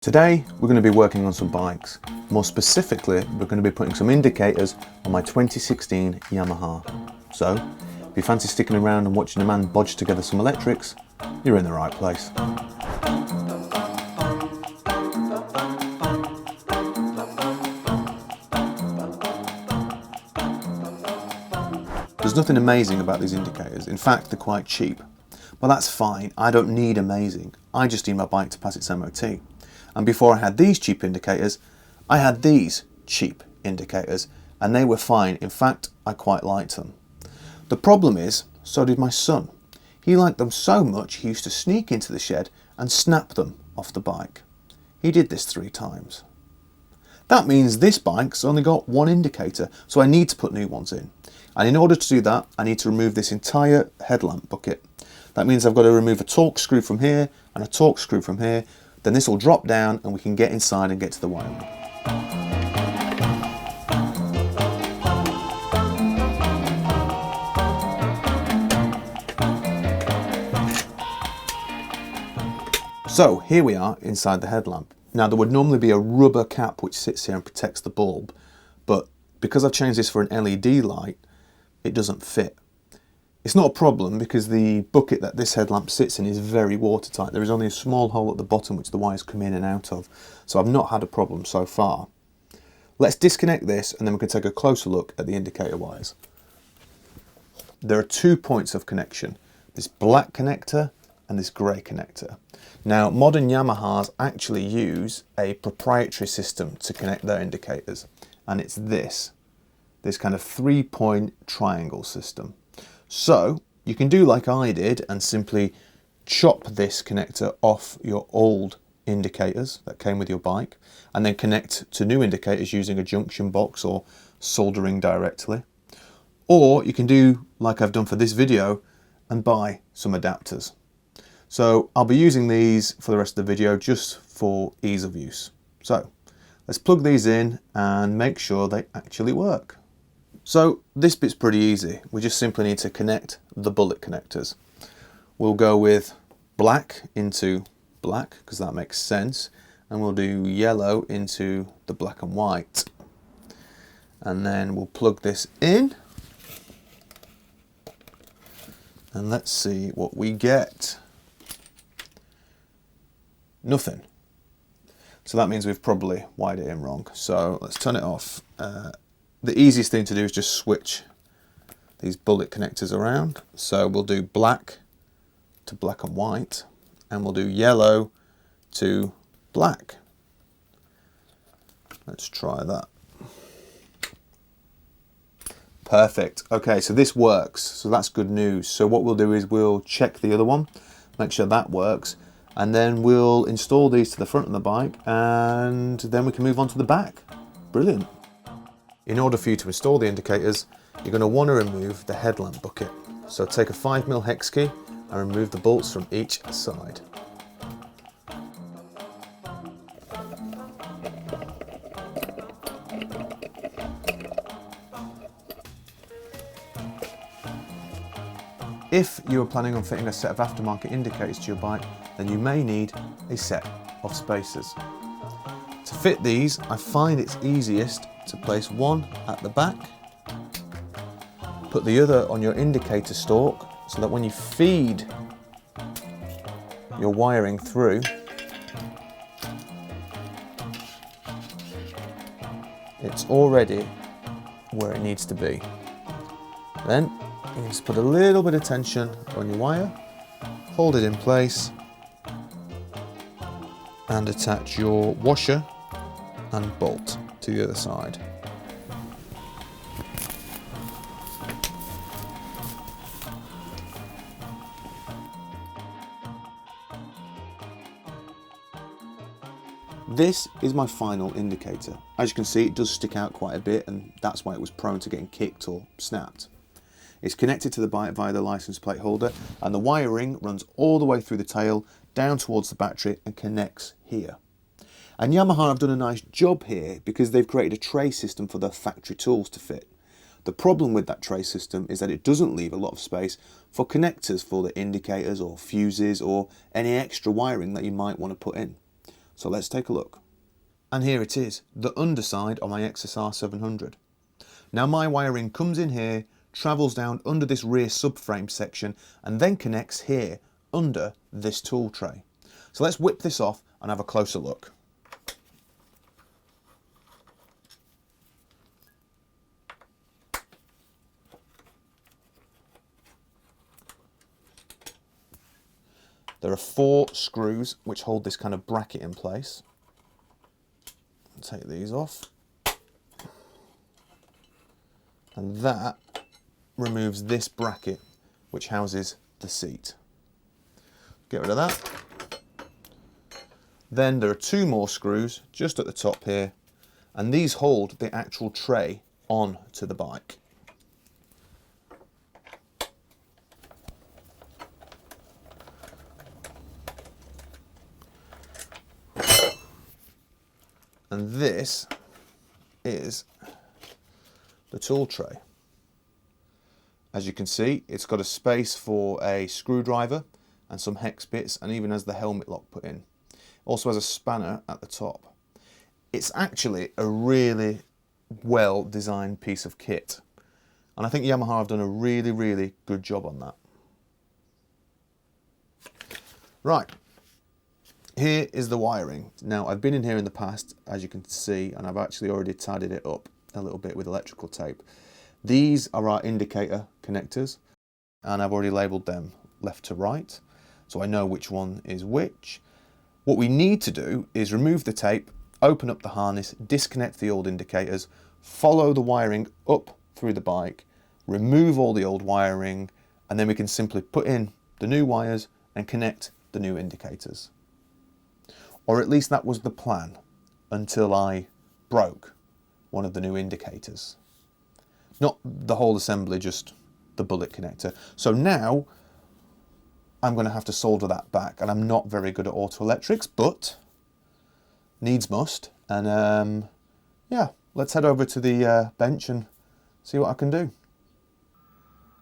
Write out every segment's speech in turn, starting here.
Today we're going to be working on some bikes. More specifically, we're going to be putting some indicators on my 2016 Yamaha. So, if you fancy sticking around and watching a man bodge together some electrics, you're in the right place. There's nothing amazing about these indicators. In fact, they're quite cheap. Well, that's fine. I don't need amazing. I just need my bike to pass its MOT. And before I had these cheap indicators, I had these cheap indicators, and they were fine. In fact, I quite liked them. The problem is, so did my son. He liked them so much he used to sneak into the shed and snap them off the bike. He did this 3 times. That means this bike's only got one indicator, so I need to put new ones in. And in order to do that, I need to remove this entire headlamp bucket. That means I've got to remove a torque screw from here and a torque screw from here. Then this will drop down and we can get inside and get to the wiring. So here we are inside the headlamp. Now there would normally be a rubber cap which sits here and protects the bulb, but because I've changed this for an LED light, it doesn't fit. It's not a problem because the bucket that this headlamp sits in is very watertight. There is only a small hole at the bottom which the wires come in and out of, so I've not had a problem so far. Let's disconnect this and then we can take a closer look at the indicator wires. There are 2 points of connection, this black connector and this grey connector. Now modern Yamahas actually use a proprietary system to connect their indicators, and it's this kind of 3-point triangle system. So you can do like I did and simply chop this connector off your old indicators that came with your bike and then connect to new indicators using a junction box or soldering directly. Or you can do like I've done for this video and buy some adapters. So I'll be using these for the rest of the video just for ease of use. So let's plug these in and make sure they actually work. So this bit's pretty easy. We just simply need to connect the bullet connectors. We'll go with black into black because that makes sense, and we'll do yellow into the black and white. And then we'll plug this in and let's see what we get. Nothing. So that means we've probably wired it in wrong. So let's turn it off. The easiest thing to do is just switch these bullet connectors around. So we'll do black to black and white, and we'll do yellow to black. Let's try that. Perfect. Okay, so this works. So that's good news. So what we'll do is we'll check the other one, make sure that works, and then we'll install these to the front of the bike, and then we can move on to the back. Brilliant. In order for you to install the indicators, you're going to want to remove the headlamp bucket. So take a 5mm hex key and remove the bolts from each side. If you are planning on fitting a set of aftermarket indicators to your bike, then you may need a set of spacers. To fit these, I find it's easiest to place one at the back, put the other on your indicator stalk so that when you feed your wiring through, it's already where it needs to be. Then you just put a little bit of tension on your wire, hold it in place and attach your washer and bolt to the other side. This is my final indicator. As you can see, it does stick out quite a bit, and that's why it was prone to getting kicked or snapped. It's connected to the bike via the license plate holder, and the wiring runs all the way through the tail down towards the battery and connects here. And Yamaha have done a nice job here because they've created a tray system for the factory tools to fit. The problem with that tray system is that it doesn't leave a lot of space for connectors for the indicators or fuses or any extra wiring that you might want to put in. So let's take a look. And here it is, the underside of my XSR 700. Now my wiring comes in here, travels down under this rear subframe section, and then connects here under this tool tray. So let's whip this off and have a closer look. There are 4 screws which hold this kind of bracket in place. Take these off. And that removes this bracket which houses the seat. Get rid of that. Then there are 2 more screws just at the top here, and these hold the actual tray on to the bike. And this is the tool tray. As you can see, it's got a space for a screwdriver and some hex bits, and even has the helmet lock put in. Also has a spanner at the top. It's actually a really well designed piece of kit, and I think Yamaha have done a really good job on that. Right. Here is the wiring. Now I've been in here in the past, as you can see, and I've actually already tidied it up a little bit with electrical tape. These are our indicator connectors, and I've already labelled them left to right, so I know which one is which. What we need to do is remove the tape, open up the harness, disconnect the old indicators, follow the wiring up through the bike, remove all the old wiring, and then we can simply put in the new wires and connect the new indicators. Or at least that was the plan, until I broke one of the new indicators. Not the whole assembly, just the bullet connector. So now I'm going to have to solder that back, and I'm not very good at auto electrics, but needs must. And yeah, let's head over to the bench and see what I can do.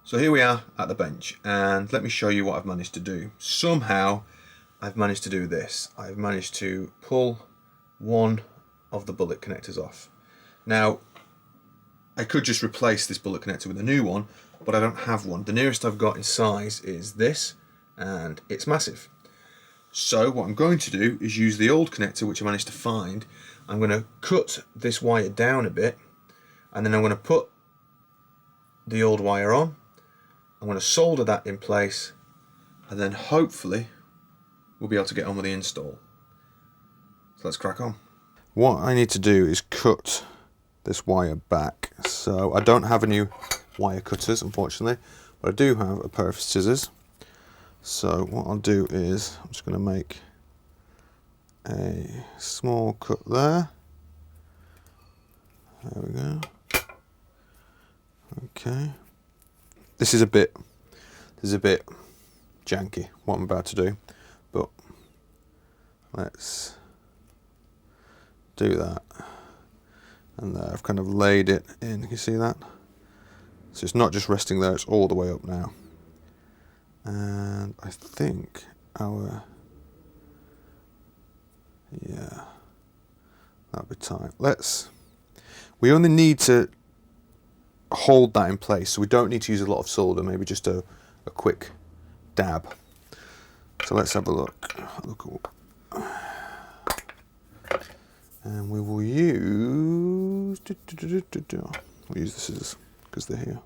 So here we are at the bench, and let me show you what I've managed to do. Somehow I've managed to do this. I've managed to pull one of the bullet connectors off. Now, I could just replace this bullet connector with a new one, but I don't have one. The nearest I've got in size is this, and it's massive. So what I'm going to do is use the old connector which I managed to find. I'm going to cut this wire down a bit, and then I'm going to put the old wire on. I'm going to solder that in place, and then hopefully we'll be able to get on with the install. So let's crack on. What I need to do is cut this wire back. So I don't have any wire cutters, unfortunately, but I do have a pair of scissors. So what I'll do is I'm just going to make a small cut there. There we go. Okay. This is a bit janky, what I'm about to do, but let's do that. And there, I've kind of laid it in, you see that? So it's not just resting there, it's all the way up now. And I think yeah, that'll be tight. We only need to hold that in place, so we don't need to use a lot of solder, maybe just a quick dab. So let's have a look. And we will use we'll use the scissors because they're here.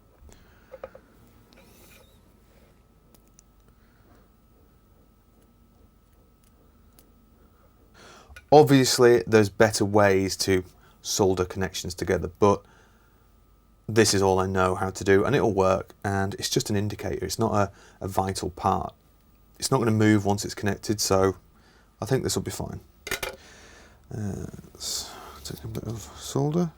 Obviously there's better ways to solder connections together, but this is all I know how to do, and it'll work, and it's just an indicator. It's not a vital part. It's not going to move once it's connected, so I think this will be fine. Let's take a bit of solder.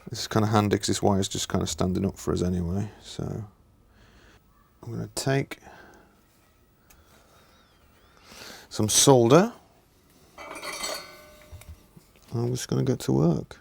This is kind of handy because this wire is just kind of standing up for us anyway, so I'm going to take some solder. I'm just going to get to work.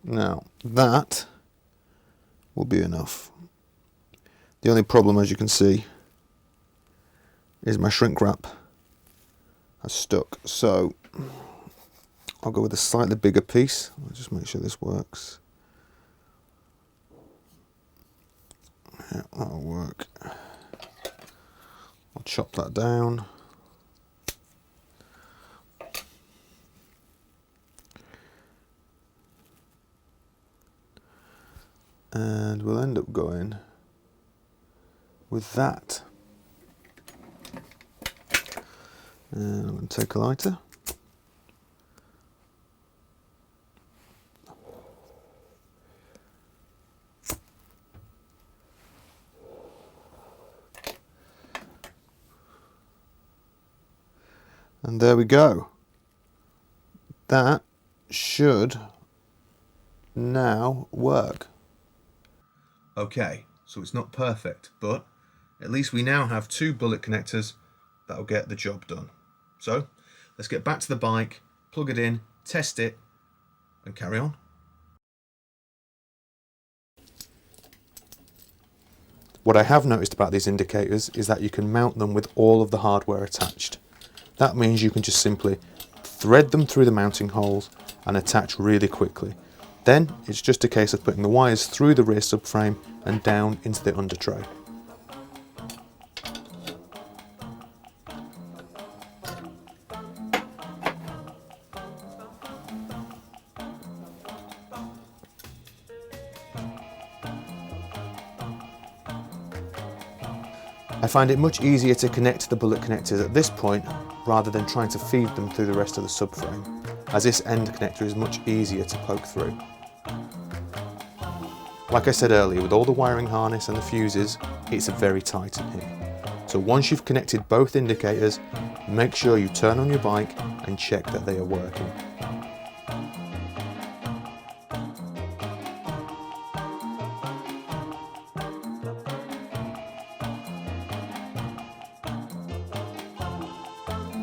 Now that will be enough. The only problem, as you can see, is my shrink wrap has stuck. So I'll go with a slightly bigger piece. I'll just make sure this works. Yeah, that'll work. I'll chop that down. And we'll end up going with that. And I'm going to take a lighter. And there we go. That should now work. Okay, so it's not perfect, but at least we now have 2 bullet connectors that'll get the job done. So let's get back to the bike, plug it in, test it, and carry on. What I have noticed about these indicators is that you can mount them with all of the hardware attached. That means you can just simply thread them through the mounting holes and attach really quickly. Then it's just a case of putting the wires through the rear subframe and down into the under tray. I find it much easier to connect the bullet connectors at this point rather than trying to feed them through the rest of the subframe, as this end connector is much easier to poke through. Like I said earlier, with all the wiring harness and the fuses, it's very tight in here. So once you've connected both indicators, make sure you turn on your bike and check that they are working.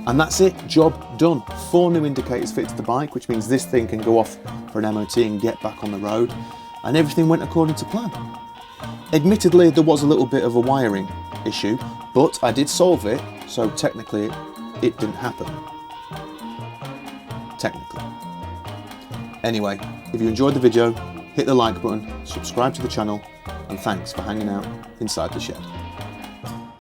And that's it, job done. 4 new indicators fit to the bike, which means this thing can go off for an MOT and get back on the road. And everything went according to plan. Admittedly, there was a little bit of a wiring issue, but I did solve it, so technically it didn't happen. Technically. Anyway, if you enjoyed the video, hit the like button, subscribe to the channel, and thanks for hanging out inside the shed.